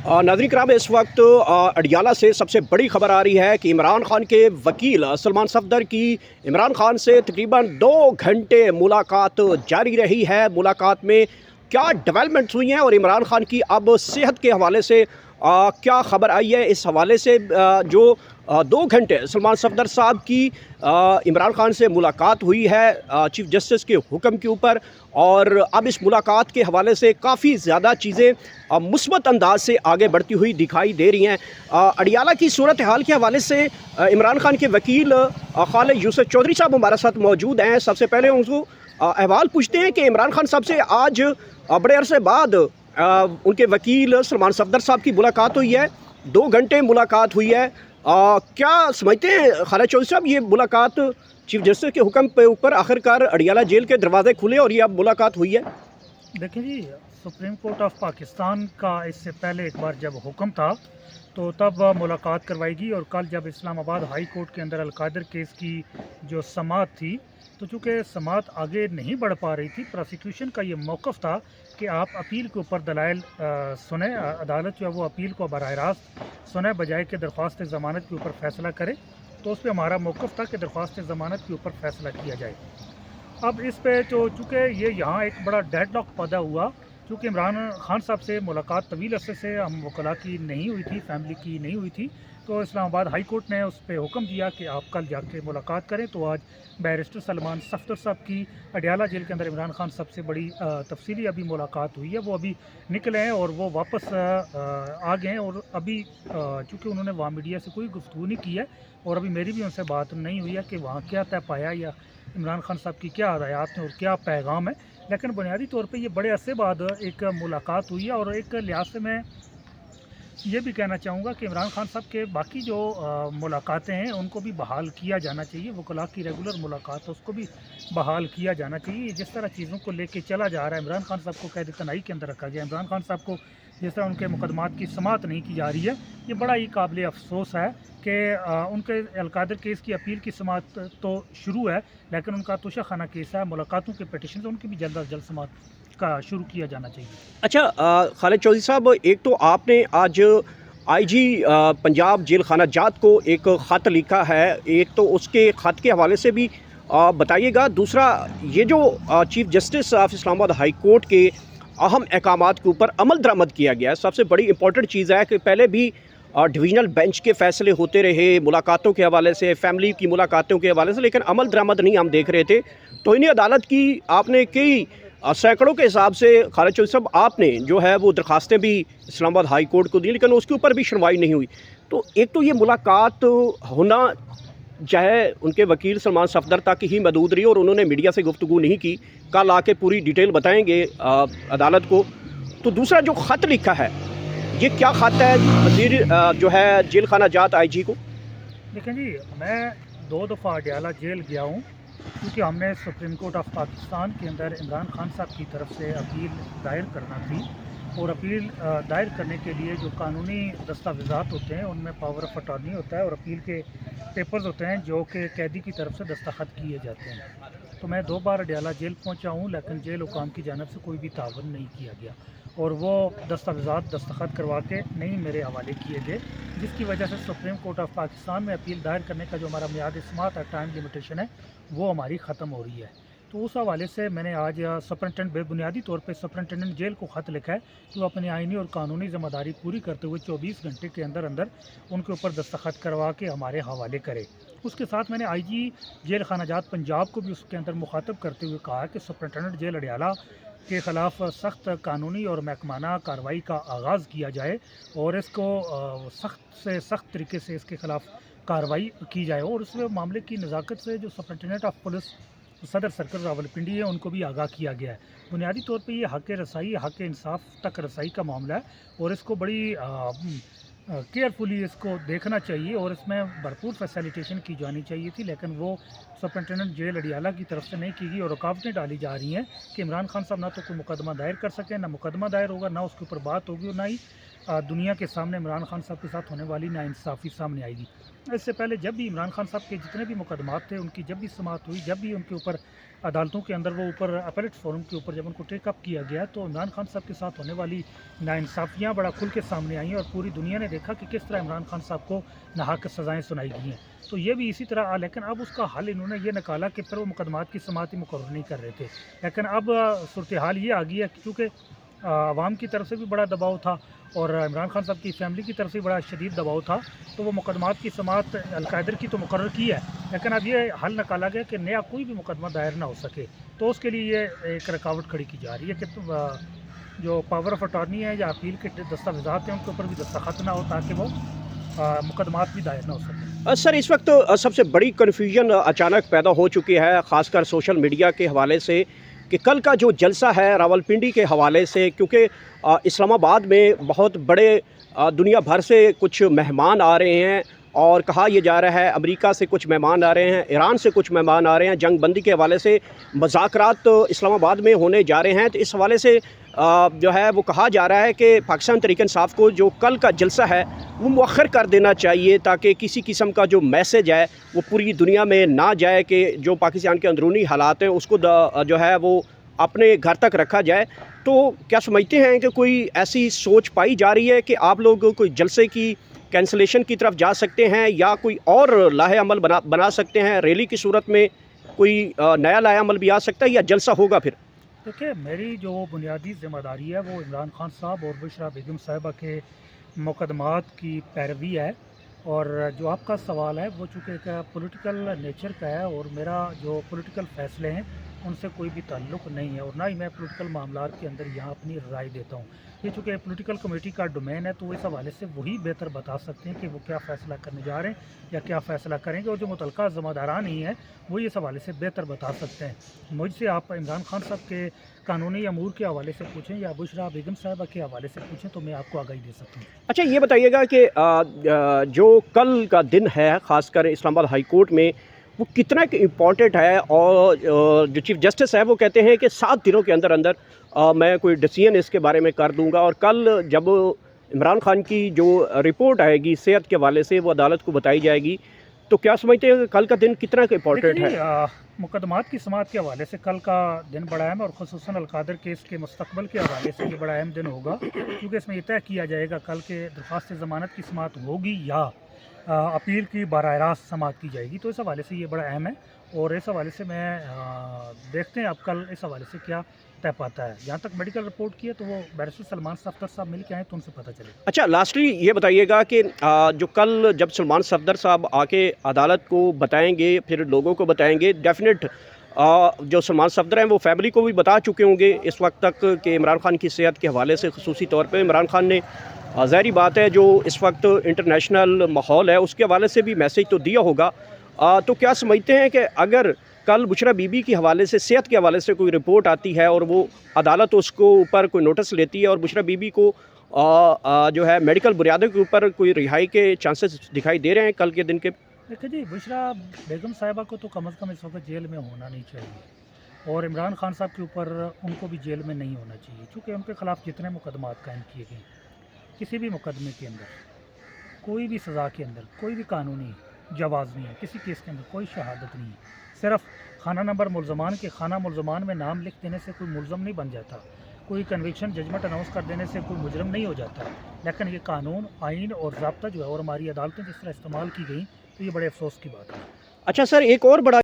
नाज़रीन कराम, इस वक्त अडियाला से सबसे बड़ी खबर आ रही है कि इमरान खान के वकील सलमान सफदर की इमरान खान से तकरीबन 2 घंटे मुलाकात जारी रही है। मुलाकात में क्या डेवलपमेंट्स हुई हैं और इमरान खान की अब सेहत के हवाले से क्या खबर आई है, इस हवाले से जो 2 घंटे सलमान सफदर साहब की इमरान खान से मुलाकात हुई है चीफ़ जस्टिस के हुक्म के ऊपर, और अब इस मुलाकात के हवाले से काफ़ी ज़्यादा चीज़ें मुस्बत अंदाज से आगे बढ़ती हुई दिखाई दे रही हैं। अडियाला की सूरत हाल के हवाले से इमरान खान के वकील खालिद यूसुफ चौधरी साहब हमारे साथ मौजूद हैं। सबसे पहले उनको अहवाल पूछते हैं कि इमरान खान साहब से आज बड़े अरसे बाद उनके वकील सलमान सफदर साहब की मुलाकात हुई है। 2 घंटे मुलाकात हुई है। क्या समझते हैं खालिद चौधरी साहब, ये मुलाकात चीफ जस्टिस के हुक्म पे ऊपर आखिरकार अडियाला जेल के दरवाजे खुले और ये अब मुलाकात हुई है? देखिए जी, सुप्रीम कोर्ट ऑफ पाकिस्तान का इससे पहले एक बार जब हुक्म था तो तब मुलाकात करवाएगी, और कल जब इस्लामाबाद हाई कोर्ट के अंदर अलकादर केस की जो समाअत थी, तो चूँकि समाअत आगे नहीं बढ़ पा रही थी, प्रोसिक्यूशन का ये मौक़िफ़ था कि आप अपील के ऊपर दलाइल सुने, अदालत जो है वो अपील को बराह रास्त सुने बजाय कि दरख्वास्त ज़मानत के ऊपर फ़ैसला करे। तो उस पर हमारा मौक़िफ़ था कि दरख्वास्त ज़मानत के ऊपर फ़ैसला किया जाए। अब इस पे तो चूँकि ये यहाँ एक बड़ा डेडलॉक पैदा हुआ, क्योंकि इमरान खान साहब से मुलाकात तवील अरसे से हम वकला की नहीं हुई थी, फैमिली की नहीं हुई थी, तो इस्लामाबाद हाई कोर्ट ने उस पर हुक्म दिया कि आप कल जाके मुलाकात करें। तो आज बैरिस्टर सलमान सफदर साहब की अडियाला जेल के अंदर इमरान खान साहब से बड़ी तफसीली अभी मुलाकात हुई है। वो अभी निकले हैं और वो वापस आ गए हैं, और अभी चूँकि उन्होंने वहाँ मीडिया से कोई गुफ्तगू नहीं की है और अभी मेरी भी उनसे बात नहीं हुई है कि वहाँ क्या तय पाया या इमरान खान साहब की क्या हदायत हैं और क्या पैगाम है। लेकिन बुनियादी तौर पे ये बड़े अरसे बाद एक मुलाकात हुई है, और एक लिहाज से मैं ये भी कहना चाहूँगा कि इमरान खान साहब के बाकी जो मुलाकातें हैं उनको भी बहाल किया जाना चाहिए। वकला की रेगुलर मुलाकात है उसको भी बहाल किया जाना चाहिए। जिस तरह चीज़ों को लेके चला जा रहा है, इमरान खान साहब को कैद तनाई के अंदर रखा गया, इमरान खान साहब को जिस तरह उनके मुकदमात की समाअत नहीं की जा रही है, ये बड़ा ही काबिल अफसोस है कि उनके अलकादर केस की अपील की समाअत तो शुरू है, लेकिन उनका तोशा खाना केस है, मुलाकातों के पटिशन, उनकी भी जल्द अज जल्द समाअत का शुरू किया जाना चाहिए। अच्छा, खालिद चौधरी साहब, एक तो आपने आज आईजी पंजाब जेल खाना जात को एक ख़त लिखा है, एक तो उसके ख़त के हवाले से भी बताइएगा। दूसरा, ये जो chief justice of Islamabad high court के अहम अहकामात के ऊपर अमल दरामद किया गया है, सबसे बड़ी इंपॉर्टेंट चीज़ है कि पहले भी डिवीज़नल बेंच के फ़ैसले होते रहे मुलाकातों के हवाले से, फैमिली की मुलाकातों के हवाले से, लेकिन अमल दरामद नहीं हम देख रहे थे। तो इन्हीं अदालत की आपने कई सैकड़ों के हिसाब से खालिद चौधरी साहब आपने जो है वो दरखास्तें भी इस्लामाबाद हाई कोर्ट को दी, लेकिन उसके ऊपर भी सुनवाई नहीं हुई। तो एक तो ये मुलाकात होना चाहे उनके वकील सलमान सफदर तक ही महदूद रही और उन्होंने मीडिया से गुफ्तगू नहीं की, कल आके पूरी डिटेल बताएंगे अदालत को। तो दूसरा जो ख़त लिखा है, ये क्या ख़त है वज़ीर जो है जेल खाना जात आईजी को? देखें जी, मैं 2 दफ़ा अडियाला जेल गया हूँ, क्योंकि हमने सुप्रीम कोर्ट ऑफ पाकिस्तान के अंदर इमरान खान साहब की तरफ से अपील दायर करना थी, और अपील दायर करने के लिए जो कानूनी दस्तावेज़ात होते हैं उनमें पावर ऑफ अटॉर्नी होता है और अपील के पेपर्स होते हैं जो कि कैदी की तरफ से दस्तखत किए जाते हैं। तो मैं 2 बार अडियाला जेल पहुंचा हूं, लेकिन जेल हुकाम की जानब से कोई भी तावन नहीं किया गया, और वो दस्तावेज़ात दस्तखत करवा के नहीं मेरे हवाले किए गए, जिसकी वजह से सुप्रीम कोर्ट ऑफ पाकिस्तान में अपील दायर करने का जो हमारा मियाद समाअत है, टाइम लिमिटेशन है, वो हमारी ख़त्म हो रही है। तो उस हवाले से मैंने आज सुपरिटेंडेंट बेबुनियादी तौर पे सुपरिटेंडेंट जेल को ख़त लिखा है कि वो अपनी आइनी और कानूनी ज़िम्मेदारी पूरी करते हुए 24 घंटे के अंदर अंदर उनके ऊपर दस्तखत करवा के हमारे हवाले करे। उसके साथ मैंने आईजी जेल खाना जात पंजाब को भी उसके अंदर मुखातब करते हुए कहा कि सुपरिटेंडेंट जेल अडियाला के ख़िलाफ़ सख्त कानूनी और महकमाना कार्रवाई का आगाज़ किया जाए, और इसको सख्त से सख्त तरीके से इसके ख़िलाफ़ कार्रवाई की जाए, और उस मामले की नज़ाकत से जो सुपरिटेंडेंट ऑफ पुलिस सदर सर्कल रावलपिंडी है उनको भी आगाह किया गया है। बुनियादी तौर पे ये हक़ रसाई, हक़ इंसाफ तक रसाई का मामला है, और इसको बड़ी केयरफुली इसको देखना चाहिए, और इसमें भरपूर फैसिलिटेशन की जानी चाहिए थी, लेकिन वो सुपरिटेंडेंट जेल अडियाला की तरफ से नहीं की गई, और रुकावटें डाली जा रही हैं कि इमरान खान साहब ना तो कोई मुकदमा दायर कर सकें, ना मुकदमा दायर होगा, ना उसके ऊपर बात होगी, और ना ही दुनिया के सामने इमरान खान साहब के साथ होने वाली नाइंसाफ़ी सामने आएगी। इससे पहले जब भी इमरान खान साहब के जितने भी मुकदमात थे, उनकी जब भी समाअत हुई, जब भी उनके ऊपर अदालतों के अंदर वो ऊपर अपीलेट फोरम के ऊपर जब उनको टेक अप किया गया तो इमरान खान साहब के साथ होने वाली नाइंसाफ़ियाँ बड़ा खुल के सामने आई और पूरी दुनिया ने देखा कि किस तरह इमरान खान साहब को नाहक सज़ाएँ सुनाई गई हैं। तो ये भी इसी तरह लेकिन अब उसका हल इन्होंने ये निकाला कि फिर वो मुकदमात की समाअत ही मुकर्रर नहीं कर रहे थे। लेकिन अब सूरत हाल ये आ गई है क्योंकि आवाम की तरफ से भी बड़ा दबाव था और इमरान खान साहब की फैमिली की तरफ से बड़ा शदीद दबाव था, तो वो मुकदमात की समाअत अलकायदर की तो मुकर्रर की है, लेकिन अब ये हल निकाला गया कि नया कोई भी मुकदमा दायर ना हो सके। तो उसके लिए ये एक रुकावट खड़ी की जा रही है कि जो पावर ऑफ अटॉर्नी है या अपील के दस्तावेज़ात हैं उनके ऊपर भी दस्तखत ना हो ताकि वो मुकदमात भी दायर ना हो सके। सर इस वक्त सबसे बड़ी कन्फ्यूजन अचानक पैदा हो चुकी है, ख़ासकर सोशल मीडिया के हवाले से, कि कल का जो जलसा है रावलपिंडी के हवाले से, क्योंकि इस्लामाबाद में बहुत बड़े दुनिया भर से कुछ मेहमान आ रहे हैं और कहा यह जा रहा है अमेरिका से कुछ मेहमान आ रहे हैं, ईरान से कुछ मेहमान आ रहे हैं, जंग बंदी के हवाले से मुज़ाकरात इस्लामाबाद में होने जा रहे हैं। तो इस हवाले से जो है वो कहा जा रहा है कि पाकिस्तान तहरीक इंसाफ को जो कल का जलसा है वो मुअख्खर कर देना चाहिए ताकि किसी किस्म का जो मैसेज है वो पूरी दुनिया में ना जाए कि जो पाकिस्तान के अंदरूनी हालात हैं उसको जो है वो अपने घर तक रखा जाए। तो क्या समझते हैं कि कोई ऐसी सोच पाई जा रही है कि आप लोग कोई जलसे की कैंसलेशन की तरफ जा सकते हैं या कोई और लाहे अमल बना सकते हैं, रैली की सूरत में कोई नया लाहे अमल भी आ सकता है या जलसा होगा फिर? देखिए, मेरी जो बुनियादी ज़िम्मेदारी है वो इमरान खान साहब और बुशरा बेगम साहिबा के मुकदमात की पैरवी है, और जो आपका सवाल है वो चूँकि एक पॉलिटिकल नेचर का है और मेरा जो पॉलिटिकल फ़ैसले हैं उनसे कोई भी ताल्लुक़ नहीं है और ना ही मैं पॉलिटिकल मामलात के अंदर यहाँ अपनी राय देता हूँ। ये चूँकि पॉलिटिकल कमेटी का डोमेन है तो इस हवाले से वही बेहतर बता सकते हैं कि वो क्या फ़ैसला करने जा रहे हैं या क्या फ़ैसला करेंगे, और जो मुतल्लिक़ा ज़िम्मेदारान ही हैं वो इस हवाले से बेहतर बता सकते हैं। मुझसे आप इमरान खान साहब के कानूनी अमूर के हवाले से पूछें या बुशरा बेगम साहिबा के हवाले से पूछें तो मैं आपको आगाही दे सकता हूँ। अच्छा ये बताइएगा कि जो कल का दिन है ख़ासकर इस्लामाबाद हाई कोर्ट में वो कितना इम्पॉर्टेंट है, और जो चीफ़ जस्टिस है वो कहते हैं कि 7 दिनों के अंदर अंदर मैं कोई डिसीजन इसके बारे में कर दूंगा, और कल जब इमरान खान की जो रिपोर्ट आएगी सेहत के हवाले से वो अदालत को बताई जाएगी। तो क्या समझते हैं कि कल का दिन कितना इम्पॉर्टेंट है? मुकदमात की समाअत के हवाले से कल का दिन बड़ा अहम और ख़ुसूसन अलकादर केस के मुस्तकबिल के हवाले से ये बड़ा अहम दिन होगा, क्योंकि इसमें यह तय किया जाएगा कल के दरख्वास्त ज़मानत की समाअत होगी या अपील की बराह रास्त समाअत की जाएगी। तो इस हवाले से ये बड़ा अहम है और इस हवाले से मैं देखते हैं अब कल इस हवाले से क्या तय पाता है। जहाँ तक मेडिकल रिपोर्ट की है तो वो बैरिस्टर सलमान सफदर साहब मिल के आए तो उनसे पता चले। अच्छा लास्टली ये बताइएगा कि जो कल जब सलमान सफदर साहब आके अदालत को बताएंगे फिर लोगों को बताएंगे, डेफिनेट जो सलमान सफदर हैं वो फैमिली को भी बता चुके होंगे इस वक्त तक कि इमरान खान की सेहत के हवाले से ख़ुसूसी तौर पे इमरान खान ने ज़ाहिरी बात है जो इस वक्त इंटरनेशनल माहौल है उसके हवाले से भी मैसेज तो दिया होगा। तो क्या समझते हैं कि अगर कल बुशरा बीबी के हवाले से सेहत के हवाले से कोई रिपोर्ट आती है और वो अदालत उसको ऊपर कोई नोटिस लेती है और बुशरा बीबी को जो है मेडिकल बुनियादों के ऊपर कोई रिहाई के चांसेस दिखाई दे रहे हैं कल के दिन के? देखिए जी, बुशरा बेगम साहिबा को तो कम अज़ कम इस वक्त जेल में होना नहीं चाहिए और इमरान खान साहब के ऊपर उनको भी जेल में नहीं होना चाहिए, क्योंकि उनके ख़िलाफ़ जितने मुकदमात कायम किए गए किसी भी मुकदमे के अंदर कोई भी सज़ा के अंदर कोई भी कानूनी जवाज़ नहीं है, किसी केस के अंदर कोई शहादत नहीं है। सिर्फ खाना नंबर मुलजमान के खाना मुलजमान में नाम लिख देने से कोई मुलजम नहीं बन जाता, कोई कन्विक्शन जजमेंट अनाउंस कर देने से कोई मुजरम नहीं हो जाता। लेकिन ये कानून आइन और ज़ाब्ता जो है और हमारी अदालतें जिस तरह इस्तेमाल की गई तो ये बड़े अफसोस की बात है। अच्छा सर, एक और बड़ा